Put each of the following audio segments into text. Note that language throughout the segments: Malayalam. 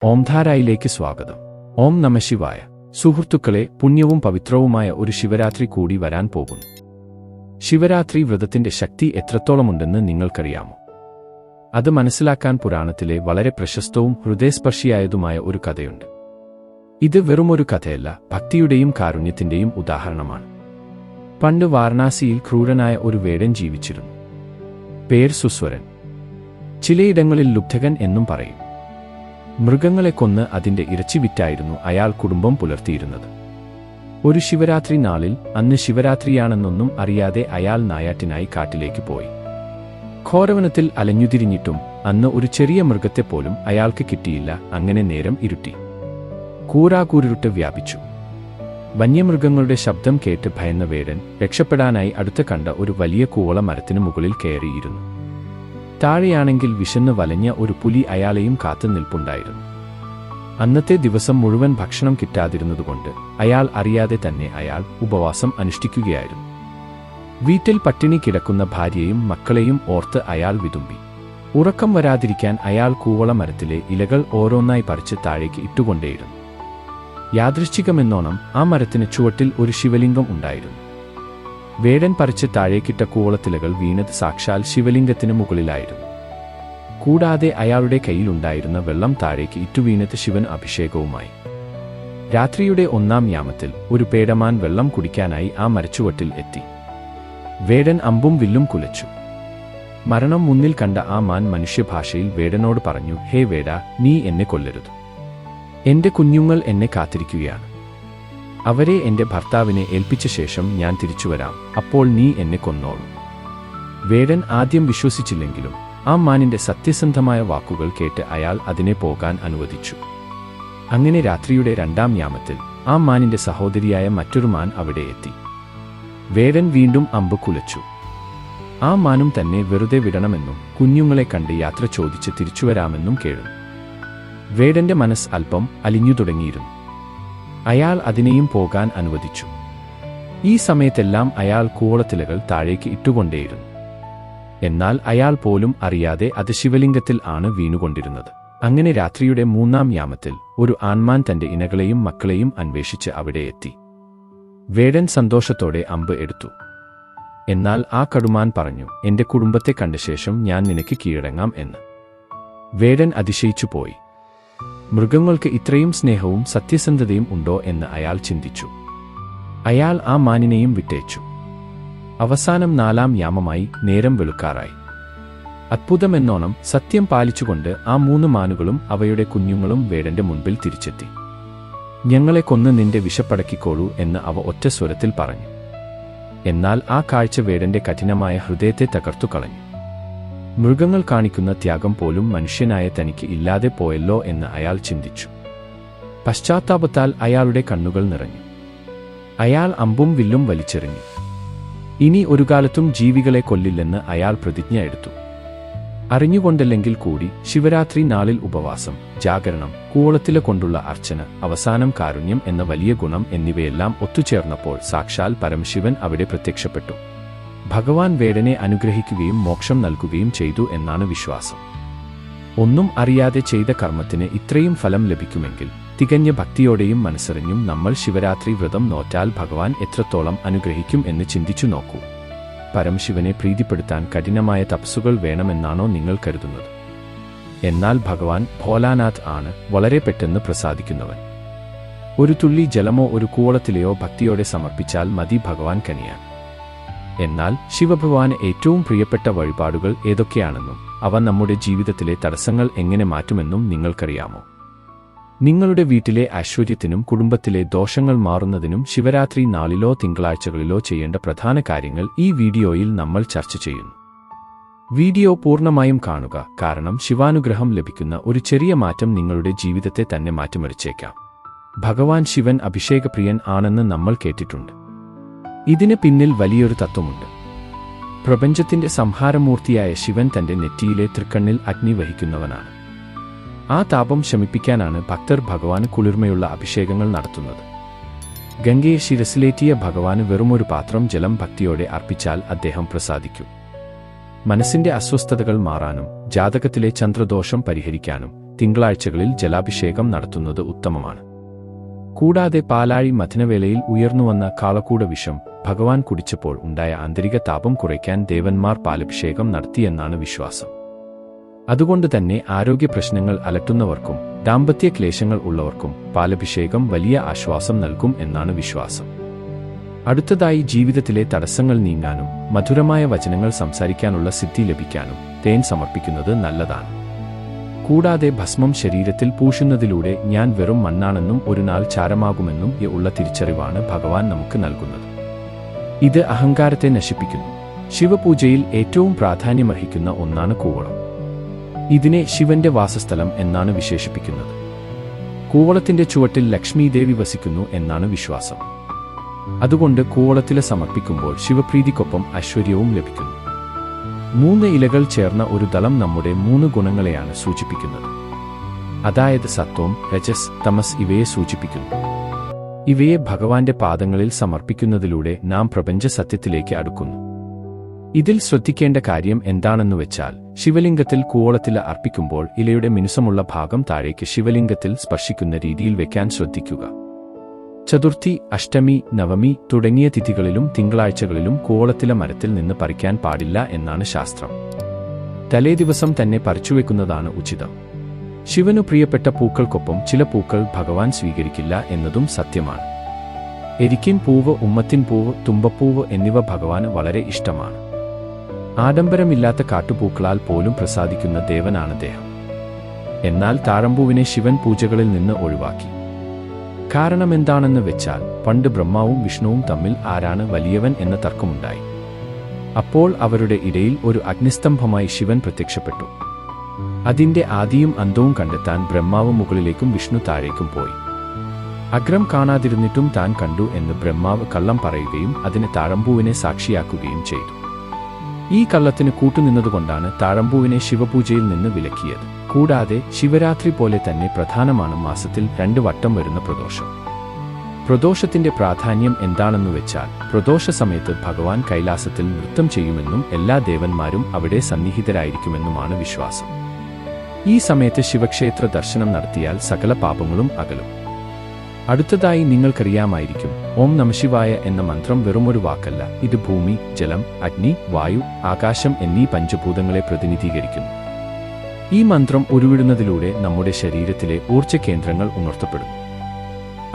ഓംധാരയിലേക്ക് സ്വാഗതം. ഓം നമഃശിവായ. സുഹൃത്തുക്കളെ, പുണ്യവും പവിത്രവുമായ ഒരു ശിവരാത്രി കൂടി വരാൻ പോകുന്നു. ശിവരാത്രി വ്രതത്തിന്റെ ശക്തി എത്രത്തോളമുണ്ടെന്ന് നിങ്ങൾക്കറിയാമോ? അത് മനസ്സിലാക്കാൻ പുരാണത്തിലെ വളരെ പ്രശസ്തവും ഹൃദയസ്പർശിയായതുമായ ഒരു കഥയുണ്ട്. ഇത് വെറുമൊരു കഥയല്ല, ഭക്തിയുടെയും കാരുണ്യത്തിന്റെയും ഉദാഹരണമാണ്. പണ്ട് വാരണാസിയിൽ ക്രൂരനായ ഒരു വേടൻ ജീവിച്ചിരുന്നു. പേര് സുസ്വരൻ. ചിലയിടങ്ങളിൽ ലുബ്ധകൻ എന്നും പറയും. മൃഗങ്ങളെ കൊന്ന് അതിന്റെ ഇറച്ചി വിറ്റായിരുന്നു അയാൾ കുടുംബം പുലർത്തിയിരുന്നത്. ഒരു ശിവരാത്രി നാളിൽ, അന്ന് ശിവരാത്രിയാണെന്നൊന്നും അറിയാതെ അയാൾ നായാട്ടിനായി കാട്ടിലേക്ക് പോയി. ഘോരവനത്തിൽ അലഞ്ഞുതിരിഞ്ഞിട്ടും അന്ന് ഒരു ചെറിയ മൃഗത്തെപ്പോലും അയാൾക്ക് കിട്ടിയില്ല. അങ്ങനെ നേരം ഇരുട്ടി. കൂരാകൂരിരുട്ട് വ്യാപിച്ചു. വന്യമൃഗങ്ങളുടെ ശബ്ദം കേട്ട് ഭയന്ന വേടൻ രക്ഷപ്പെടാനായി അടുത്ത് കണ്ട ഒരു വലിയ കൂവള മരത്തിനു മുകളിൽ കയറിയിരുന്നു. താഴെയാണെങ്കിൽ വിശന്ന് വലഞ്ഞ ഒരു പുലി അയാളെയും കാത്തു നിൽപ്പുണ്ടായിരുന്നു. അന്നത്തെ ദിവസം മുഴുവൻ ഭക്ഷണം കിട്ടാതിരുന്നതുകൊണ്ട് അയാൾ അറിയാതെ തന്നെ ഉപവാസം അനുഷ്ഠിക്കുകയായിരുന്നു. വീട്ടിൽ പട്ടിണി കിടക്കുന്ന ഭാര്യയും മക്കളെയും ഓർത്ത് അയാൾ വിതുമ്പി. ഉറക്കം വരാതിരിക്കാൻ അയാൾ കൂവള മരത്തിലെ ഇലകൾ ഓരോന്നായി പറിച്ച് താഴേക്ക് ഇട്ടുകൊണ്ടേയിരുന്നു. യാദൃശ്ചികമെന്നോണം ആ മരത്തിന് ചുവട്ടിൽ ഒരു ശിവലിംഗം ഉണ്ടായിരുന്നു. വേടൻ പറിച്ച് താഴേക്കിട്ട കൂവളത്തിലകൾ വീണത് സാക്ഷാൽ ശിവലിംഗത്തിന് മുകളിലായിരുന്നു. കൂടാതെ അയാളുടെ കയ്യിലുണ്ടായിരുന്ന വെള്ളം താഴേക്ക് ഇറ്റുവീണത് ശിവൻ അഭിഷേകവുമായി. രാത്രിയുടെ 1-ാം യാമത്തിൽ ഒരു പേടമാൻ വെള്ളം കുടിക്കാനായി ആ മരച്ചുവട്ടിൽ എത്തി. വേടൻ അമ്പും വില്ലും കുലച്ചു. മരണം മുന്നിൽ കണ്ട ആ മാൻ മനുഷ്യഭാഷയിൽ വേടനോട് പറഞ്ഞു, ഹേ വേട, നീ എന്നെ കൊല്ലരുത്. എന്റെ കുഞ്ഞുങ്ങൾ എന്നെ കാത്തിരിക്കുകയാണ്. അവരെ എന്റെ ഭർത്താവിനെ ഏൽപ്പിച്ച ശേഷം ഞാൻ തിരിച്ചുവരാം. അപ്പോൾ നീ എന്നെ കൊന്നോളൂ. വേടൻ ആദ്യം വിശ്വസിച്ചില്ലെങ്കിലും ആ മാനിന്റെ സത്യസന്ധമായ വാക്കുകൾ കേട്ട് അയാൾ അതിനെ പോകാൻ അനുവദിച്ചു. അങ്ങനെ രാത്രിയുടെ 2-ാം യാമത്തിൽ ആ മാനിന്റെ സഹോദരിയായ മറ്റൊരു മാൻ അവിടെ എത്തി. വേടൻ വീണ്ടും അമ്പ് കുലച്ചു. ആ മാനും തന്നെ വെറുതെ വിടണമെന്നും കുഞ്ഞുങ്ങളെ കണ്ട് യാത്ര ചോദിച്ച് തിരിച്ചുവരാമെന്നും കേഴുന്നു. വേടന്റെ മനസ്സ് അല്പം അലിഞ്ഞു തുടങ്ങിയിരുന്നു. അയാൾ അതിനെയും പോകാൻ അനുവദിച്ചു. ഈ സമയത്തെല്ലാം അയാൾ കൂവളത്തിലകൾ താഴേക്ക് ഇട്ടുകൊണ്ടേയിരുന്നു. എന്നാൽ അയാൾ പോലും അറിയാതെ അത് ശിവലിംഗത്തിൽ ആണ് വീണുകൊണ്ടിരുന്നത്. അങ്ങനെ രാത്രിയുടെ 3-ാം യാമത്തിൽ ഒരു ആൺമാൻ തന്റെ ഇണകളെയും മക്കളെയും അന്വേഷിച്ച് അവിടെ എത്തി. വേടൻ സന്തോഷത്തോടെ അമ്പ് എടുത്തു. എന്നാൽ ആ കടുമാൻ പറഞ്ഞു, എന്റെ കുടുംബത്തെ കണ്ട ശേഷം ഞാൻ നിനക്ക് കീഴടങ്ങാം എന്ന്. വേടൻ അതിശയിച്ചു പോയി. മൃഗങ്ങൾക്ക് ഇത്രയും സ്നേഹവും സത്യസന്ധതയും ഉണ്ടോ എന്ന് അയാൾ ചിന്തിച്ചു. അയാൾ ആ മാനിനെയും വിട്ടേച്ചു. അവസാനം 4-ാം യാമമായി. നേരം വെളുക്കാറായി. അത്ഭുതമെന്നോണം സത്യം പാലിച്ചുകൊണ്ട് ആ 3 മാനുകളും അവയുടെ കുഞ്ഞുങ്ങളും വേടന്റെ മുൻപിൽ തിരിച്ചെത്തി. ഞങ്ങളെ കൊന്ന് നിന്റെ വിശപ്പടക്കിക്കോളൂ എന്ന് അവ ഒറ്റ സ്വരത്തിൽ പറഞ്ഞു. എന്നാൽ ആ കാഴ്ച വേടന്റെ കഠിനമായ ഹൃദയത്തെ തകർത്തു കളഞ്ഞു. മൃഗങ്ങൾ കാണിക്കുന്ന ത്യാഗം പോലും മനുഷ്യനായ തനിക്ക് ഇല്ലാതെ പോയല്ലോ എന്ന് അയാൾ ചിന്തിച്ചു. പശ്ചാത്താപത്താൽ അയാളുടെ കണ്ണുകൾ നിറഞ്ഞു. അയാൾ അമ്പും വില്ലും വലിച്ചെറിഞ്ഞു. ഇനി ഒരു കാലത്തും ജീവികളെ കൊല്ലില്ലെന്ന് അയാൾ പ്രതിജ്ഞ എടുത്തു. അറിഞ്ഞുകൊണ്ടല്ലെങ്കിൽ കൂടി ശിവരാത്രി നാളിൽ ഉപവാസം, ജാഗരണം, കൂവളത്തില കൊണ്ടുള്ള അർച്ചന, അവസാനം കാരുണ്യം എന്ന വലിയ ഗുണം എന്നിവയെല്ലാം ഒത്തുചേർന്നപ്പോൾ സാക്ഷാൽ പരമശിവൻ അവിടെ പ്രത്യക്ഷപ്പെട്ടു. ഭഗവാൻ വേടനെ അനുഗ്രഹിക്കുകയും മോക്ഷം നൽകുകയും ചെയ്തു എന്നാണ് വിശ്വാസം. ഒന്നും അറിയാതെ ചെയ്ത കർമ്മത്തിന് ഇത്രയും ഫലം ലഭിക്കുമെങ്കിൽ തികഞ്ഞ ഭക്തിയോടെയും മനസ്സറിഞ്ഞും നമ്മൾ ശിവരാത്രി വ്രതം നോറ്റാൽ ഭഗവാൻ എത്രത്തോളം അനുഗ്രഹിക്കും എന്ന് ചിന്തിച്ചു നോക്കൂ. പരമശിവനെ പ്രീതിപ്പെടുത്താൻ കഠിനമായ തപസ്സുകൾ വേണമെന്നാണോ നിങ്ങൾ കരുതുന്നത്? എന്നാൽ ഭഗവാൻ ഭോലാനാഥ് ആണ് വളരെ പെട്ടെന്ന് പ്രസാദിക്കുന്നവൻ. ഒരു തുള്ളി ജലമോ ഒരു കൂവളത്തിലെയോ ഭക്തിയോടെ സമർപ്പിച്ചാൽ മതി ഭഗവാൻ കനിയാൻ. എന്നാൽ ശിവഭഗവാന് ഏറ്റവും പ്രിയപ്പെട്ട വഴിപാടുകൾ ഏതൊക്കെയാണെന്നും അവ നമ്മുടെ ജീവിതത്തിലെ തടസ്സങ്ങൾ എങ്ങനെ മാറ്റുമെന്നും നിങ്ങൾക്കറിയാമോ? നിങ്ങളുടെ വീട്ടിലെ ഐശ്വര്യത്തിനും കുടുംബത്തിലെ ദോഷങ്ങൾ മാറുന്നതിനും ശിവരാത്രി നാളിലോ തിങ്കളാഴ്ചകളിലോ ചെയ്യേണ്ട പ്രധാന കാര്യങ്ങൾ ഈ വീഡിയോയിൽ നമ്മൾ ചർച്ച ചെയ്യുന്നു. വീഡിയോ പൂർണ്ണമായും കാണുക, കാരണം ശിവാനുഗ്രഹം ലഭിക്കുന്ന ഒരു ചെറിയ മാറ്റം നിങ്ങളുടെ ജീവിതത്തെ തന്നെ മാറ്റിമറിച്ചേക്കാം. ഭഗവാൻ ശിവൻ അഭിഷേകപ്രിയൻ ആണെന്ന് നമ്മൾ കേട്ടിട്ടുണ്ട്. ഇതിന് പിന്നിൽ വലിയൊരു തത്വമുണ്ട്. പ്രപഞ്ചത്തിന്റെ സംഹാരമൂർത്തിയായ ശിവൻ തന്റെ നെറ്റിയിലെ തൃക്കണ്ണിൽ അഗ്നി വഹിക്കുന്നവനാണ്. ആ താപം ശമിപ്പിക്കാനാണ് ഭക്തർ ഭഗവാന് കുളിർമയുള്ള അഭിഷേകങ്ങൾ നടത്തുന്നത്. ഗംഗയെ ശിരസിലേറ്റിയ ഭഗവാന് വെറുമൊരു പാത്രം ജലം ഭക്തിയോടെ അർപ്പിച്ചാൽ അദ്ദേഹം പ്രസാദിക്കും. മനസ്സിന്റെ അസ്വസ്ഥതകൾ മാറാനും ജാതകത്തിലെ ചന്ദ്രദോഷം പരിഹരിക്കാനും തിങ്കളാഴ്ചകളിൽ ജലാഭിഷേകം നടത്തുന്നത് ഉത്തമമാണ്. കൂടാതെ പാലാഴി മഥനവേളയിൽ ഉയർന്നുവന്ന കാളക്കൂട വിഷം ഭഗവാൻ കുടിച്ചപ്പോൾ ഉണ്ടായ ആന്തരിക താപം കുറയ്ക്കാൻ ദേവന്മാർ പാലഭിഷേകം നടത്തിയെന്നാണ് വിശ്വാസം. അതുകൊണ്ട് തന്നെ ആരോഗ്യ പ്രശ്നങ്ങൾ അലട്ടുന്നവർക്കും ദാമ്പത്യ ക്ലേശങ്ങൾ ഉള്ളവർക്കും പാലഭിഷേകം വലിയ ആശ്വാസം നൽകും എന്നാണ് വിശ്വാസം. അടുത്തതായി ജീവിതത്തിലെ തടസ്സങ്ങൾ നീങ്ങാനും മധുരമായ വചനങ്ങൾ സംസാരിക്കാനുള്ള സിദ്ധി ലഭിക്കാനും തേൻ സമർപ്പിക്കുന്നത് നല്ലതാണ്. കൂടാതെ ഭസ്മം ശരീരത്തിൽ പൂശുന്നതിലൂടെ ഞാൻ വെറും മണ്ണാണെന്നും ഒരു നാൾ ചാരമാകുമെന്നും ഉള്ള തിരിച്ചറിവാണ് ഭഗവാൻ നമുക്ക് നൽകുന്നത്. ഇത് അഹങ്കാരത്തെ നശിപ്പിക്കുന്നു. ശിവപൂജയിൽ ഏറ്റവും പ്രാധാന്യമർഹിക്കുന്ന ഒന്നാണ് കൂവളം. ഇതിനെ ശിവന്റെ വാസസ്ഥലം എന്നാണ് വിശേഷിപ്പിക്കുന്നത്. കൂവളത്തിന്റെ ചുവട്ടിൽ ലക്ഷ്മീദേവി വസിക്കുന്നു എന്നാണ് വിശ്വാസം. അതുകൊണ്ട് കൂവളത്തില സമർപ്പിക്കുമ്പോൾ ശിവപ്രീതിക്കൊപ്പം ഐശ്വര്യവും ലഭിക്കുന്നു. 3 ഇലകൾ ചേർന്ന ഒരു ദളം നമ്മുടെ 3 ഗുണങ്ങളെയാണ് സൂചിപ്പിക്കുന്നത്. അതായത് സത്വം, രജസ്, തമസ് ഇവയെ സൂചിപ്പിക്കുന്നു. ഇവയെ ഭഗവാന്റെ പാദങ്ങളിൽ സമർപ്പിക്കുന്നതിലൂടെ നാം പ്രപഞ്ച സത്യത്തിലേക്ക് അടുക്കുന്നു. ഇതിൽ ശ്രദ്ധിക്കേണ്ട കാര്യം എന്താണെന്നു വെച്ചാൽ, ശിവലിംഗത്തിൽ കൂവളത്തില അർപ്പിക്കുമ്പോൾ ഇലയുടെ മിനുസമുള്ള ഭാഗം താഴേക്ക് ശിവലിംഗത്തിൽ സ്പർശിക്കുന്ന രീതിയിൽ വെക്കാൻ ശ്രദ്ധിക്കുക. ചതുർത്ഥി, അഷ്ടമി, നവമി തുടങ്ങിയ തിഥികളിലും തിങ്കളാഴ്ചകളിലും കൂവളത്തില മരത്തിൽ നിന്ന് പറിക്കാൻ പാടില്ല എന്നാണ് ശാസ്ത്രം. തലേദിവസം തന്നെ പറിച്ചുവെക്കുന്നതാണ് ഉചിതം. ശിവനു പ്രിയപ്പെട്ട പൂക്കൾക്കൊപ്പം ചില പൂക്കൾ ഭഗവാൻ സ്വീകരിക്കില്ല എന്നതും സത്യമാണ്. എരിക്കിൻ പൂവ്, ഉമ്മത്തിൻ പൂവ്, തുമ്പപ്പൂവ് എന്നിവ ഭഗവാന് വളരെ ഇഷ്ടമാണ്. ആഡംബരമില്ലാത്ത കാട്ടുപൂക്കളാൽ പോലും പ്രസാദിക്കുന്ന ദേവനാണ് ദേഹം. എന്നാൽ താഴമ്പൂവിനെ ശിവൻ പൂജകളിൽ നിന്ന് ഒഴിവാക്കി. കാരണമെന്താണെന്ന് വെച്ചാൽ, പണ്ട് ബ്രഹ്മാവും വിഷ്ണുവും തമ്മിൽ ആരാണ് വലിയവൻ എന്ന തർക്കമുണ്ടായി. അപ്പോൾ അവരുടെ ഇടയിൽ ഒരു അഗ്നിസ്തംഭമായി ശിവൻ പ്രത്യക്ഷപ്പെട്ടു. അതിന്റെ ആദിയും അന്തവും കണ്ടെത്താൻ ബ്രഹ്മാവ് മുകളിലേക്കും വിഷ്ണു താഴേക്കും പോയി. അഗ്രം കാണാതിരുന്നിട്ടും താൻ കണ്ടു എന്ന് ബ്രഹ്മാവ് കള്ളം പറയുകയും അതിന് താഴമ്പൂവിനെ സാക്ഷിയാക്കുകയും ചെയ്തു. ഈ കള്ളത്തിന് കൂട്ടുനിന്നതുകൊണ്ടാണ് താഴമ്പൂവിനെ ശിവപൂജയിൽ നിന്ന് വിലക്കിയത്. കൂടാതെ ശിവരാത്രി പോലെ തന്നെ പ്രധാനമാണ് മാസത്തിൽ 2 വട്ടം വരുന്ന പ്രദോഷം. പ്രദോഷത്തിന്റെ പ്രാധാന്യം എന്താണെന്നു വെച്ചാൽ, പ്രദോഷ സമയത്ത് ഭഗവാൻ കൈലാസത്തിൽ നൃത്തം ചെയ്യുമെന്നും എല്ലാ ദേവന്മാരും അവിടെ സന്നിഹിതരായിരിക്കുമെന്നുമാണ് വിശ്വാസം. ഈ സമയത്ത് ശിവക്ഷേത്ര ദർശനം നടത്തിയാൽ സകല പാപങ്ങളും അകലും. അടുത്തതായി നിങ്ങൾക്കറിയാമായിരിക്കും, ഓം നമഃശിവായ എന്ന മന്ത്രം വെറുമൊരു വാക്കല്ല. ഇത് ഭൂമി, ജലം, അഗ്നി, വായു, ആകാശം എന്നീ പഞ്ചഭൂതങ്ങളെ പ്രതിനിധീകരിക്കുന്നു. ഈ മന്ത്രം ഉരുവിടുന്നതിലൂടെ നമ്മുടെ ശരീരത്തിലെ ഊർജ്ജ കേന്ദ്രങ്ങൾ ഉണർത്തപ്പെടുന്നു.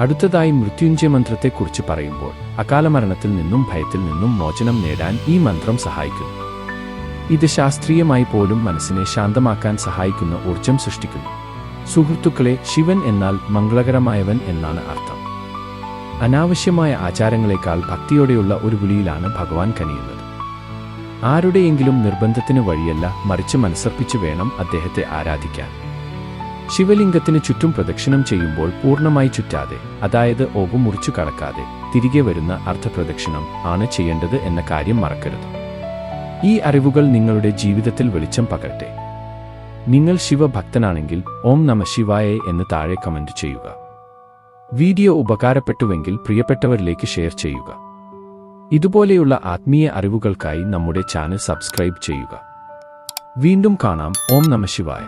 അടുത്തതായി മൃത്യുഞ്ജയ മന്ത്രത്തെക്കുറിച്ച് പറയുമ്പോൾ, അകാലമരണത്തിൽ നിന്നും ഭയത്തിൽ നിന്നും മോചനം നേടാൻ ഈ മന്ത്രം സഹായിക്കുന്നു. ഇത് ശാസ്ത്രീയമായി പോലും മനസ്സിനെ ശാന്തമാക്കാൻ സഹായിക്കുന്ന ഊർജ്ജം സൃഷ്ടിക്കുന്നു. സുഹൃത്തുക്കളെ, ശിവൻ എന്നാൽ മംഗളകരമായവൻ എന്നാണ് അർത്ഥം. അനാവശ്യമായ ആചാരങ്ങളെക്കാൾ ഭക്തിയോടെയുള്ള ഒരു വിളിയിലാണ് ഭഗവാൻ കനിയുന്നത്. ആരുടെയെങ്കിലും നിർബന്ധത്തിന് വഴിയല്ല, മറിച്ച് മനസ്സർപ്പിച്ച് വേണം അദ്ദേഹത്തെ ആരാധിക്കാൻ. ശിവലിംഗത്തിന് ചുറ്റും പ്രദക്ഷിണം ചെയ്യുമ്പോൾ പൂർണ്ണമായി ചുറ്റാതെ, അതായത് ഓവ് മുറിച്ചു കടക്കാതെ തിരികെ വരുന്ന അർദ്ധപ്രദക്ഷിണം ആണ് ചെയ്യേണ്ടത് എന്ന കാര്യം മറക്കരുത്. ഈ അറിവുകൾ നിങ്ങളുടെ ജീവിതത്തിൽ വെളിച്ചം പകരട്ടെ. നിങ്ങൾ ശിവഭക്തനാണെങ്കിൽ ഓം നമഃശിവായ എന്ന് താഴെ കമന്റ് ചെയ്യുക. വീഡിയോ ഉപകാരപ്പെട്ടുവെങ്കിൽ പ്രിയപ്പെട്ടവരിലേക്ക് ഷെയർ ചെയ്യുക. ഇതുപോലെയുള്ള ആത്മീയ അറിവുകൾക്കായി നമ്മുടെ ചാനൽ സബ്സ്ക്രൈബ് ചെയ്യുക. വീണ്ടും കാണാം. ഓം നമഃശിവായ.